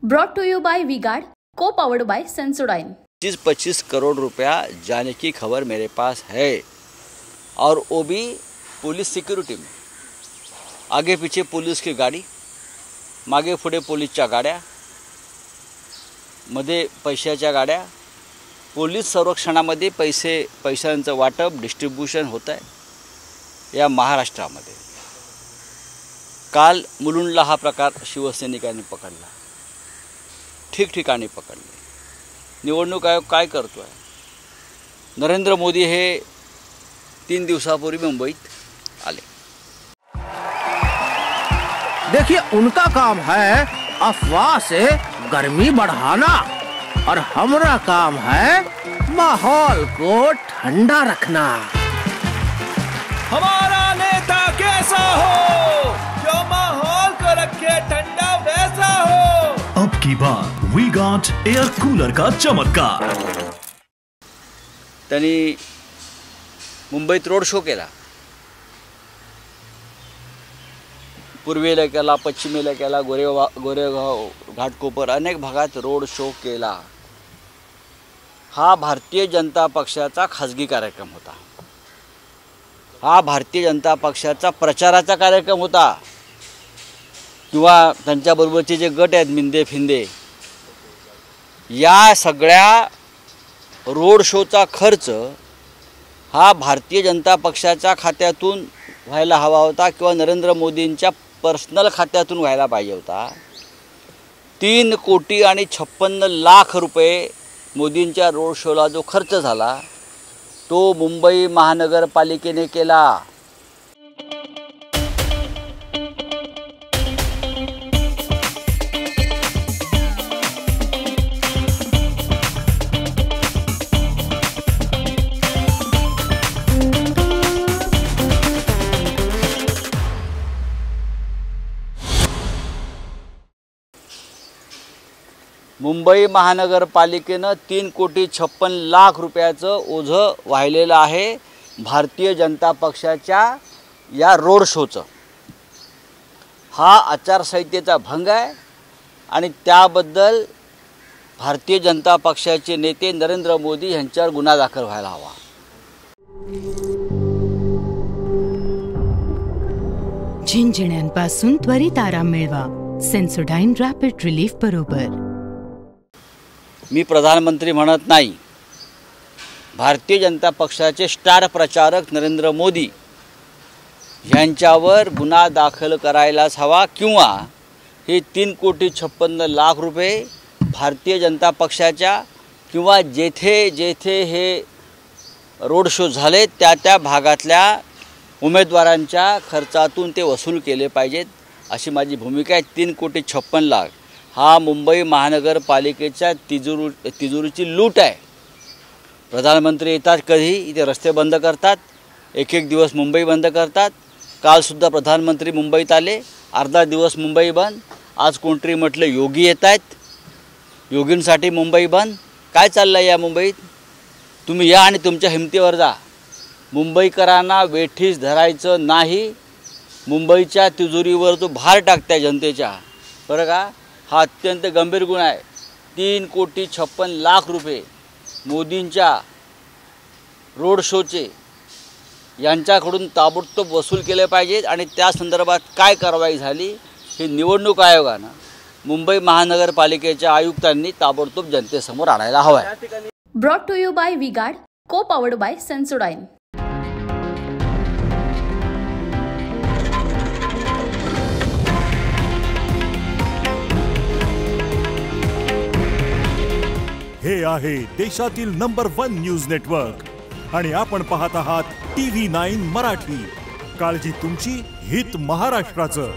Brought to you by V-Guard, co-powered by Sensodyne। 25 crore रुपया जाने की खबर मेरे पास है और वो भी पुलिस सिक्युरिटी में। आगे पीछे पुलिस की गाडी, मागे पुढे पोलीसच्या गाड्या, मध्ये पैशाच्या गाड्या, पोलीस संरक्षणामध्ये पैशांचं वाटप डिस्ट्रीब्यूशन होत आहे या महाराष्ट्रामध्ये। काल मुलुंडला हा प्रकार शिवसैनिकांनी पकडला, ठिकठिकाणी पकडले। निवडणूक आयोग काय करतोय? नरेंद्र मोदी हे 3 दिवसापूर्वी मुंबईत आले। देखिए, उनका काम है अफवाह से गर्मी बढ़ाना और हमारा काम है माहौल को ठंडा रखना। हमारा नेता कैसा हो जो माहौल को रखे ठंडा वैसा हो। अब की बात वी-गार्ड एयर कूलर का चमत्कार। त्यांनी मुंबईत रोड शो केला, पूर्वेला केला, पश्चिमेला केला, गोरेगाव घाटकोपर अनेक भागात रोड शो केला। हा भारतीय जनता पक्षाचा खासगी कार्यक्रम होता, हा भारतीय जनता पक्षाचा प्रचाराचा कार्यक्रम होता किंवा त्यांच्याबरोबरचे जे गट आहेत मिंदे फिंदे, या सगळ्या रोड शोचा खर्च हा भारतीय जनता पक्षाच्या खात्यातून व्हायला हवा होता किंवा नरेंद्र मोदींच्या पर्सनल खात्यातून व्हायला पाहिजे होता। 3 कोटी आणि 56 लाख रुपये मोदींच्या रोड शोला जो खर्च झाला तो मुंबई महानगरपालिकेने केला। मुंबई महानगरपालिकेनं 3 कोटी 56 लाख रुपयाचं ओझं वाहिलेलं आहे भारतीय जनता पक्षाच्या या रोड शोचं। हा आचारसंहितेचा भंग आहे आणि त्याबद्दल भारतीय जनता पक्षाचे नेते नरेंद्र मोदी यांच्यावर गुन्हा दाखल व्हायला हवा। झिंझिण्यांपासून त्वरित आराम मिळवा सेन्सोडाइन रॅपिड रिलीफ बरोबर। मी प्रधानमंत्री म्हणत नाही, भारतीय जनता पक्षाचे स्टार प्रचारक नरेंद्र मोदी यांच्यावर गुन्हा दाखल करायलाच हवा किंवा हे 3 कोटी 56 लाख रुपये भारतीय जनता पक्षाच्या किंवा जेथे जेथे हे रोड शो झाले त्या भागातल्या उमेदवारांच्या खर्चातून ते वसूल केले पाहिजेत अशी माझी भूमिका आहे। 3 कोटी 56 लाख हा मुंबई महानगरपालिकेच्या तिजोरीची लूट आहे। प्रधानमंत्री येतात कधी इथे रस्ते बंद करतात, एक दिवस मुंबई बंद करतात। कालसुद्धा प्रधानमंत्री मुंबईत आले, अर्धा दिवस मुंबई बंद। आज कोणतरी म्हटलं योगी येत आहेत, योगींसाठी मुंबई बंद। काय चाललं आहे या मुंबईत? तुम्ही या आणि तुमच्या हिमतीवर जा। मुंबईकरांना वेठीस धरायचं नाही, मुंबईच्या तिजोरीवर जो भार टाकताय जनतेच्या, बरं का, हा अत्यंत गंभीर गुन्हा आहे। 3 कोटी 56 लाख रुपये मोदींच्या रोड शोचे यांच्याकडून ताबडतोब वसूल केले पाहिजेत आणि त्या संदर्भात काय कारवाई झाली हे निवडणूक आयोगानं मुंबई महानगरपालिकेच्या आयुक्तांनी ताबडतोब जनतेसमोर आणायला हवं आहे। Brought to you by V-Guard, co-powered by Sensodyne। हे आहे देशातील नंबर 1 न्यूज नेटवर्क आणि आपण पाहत आहात TV9 मराठी। काळजी तुमची, हित महाराष्ट्राचं।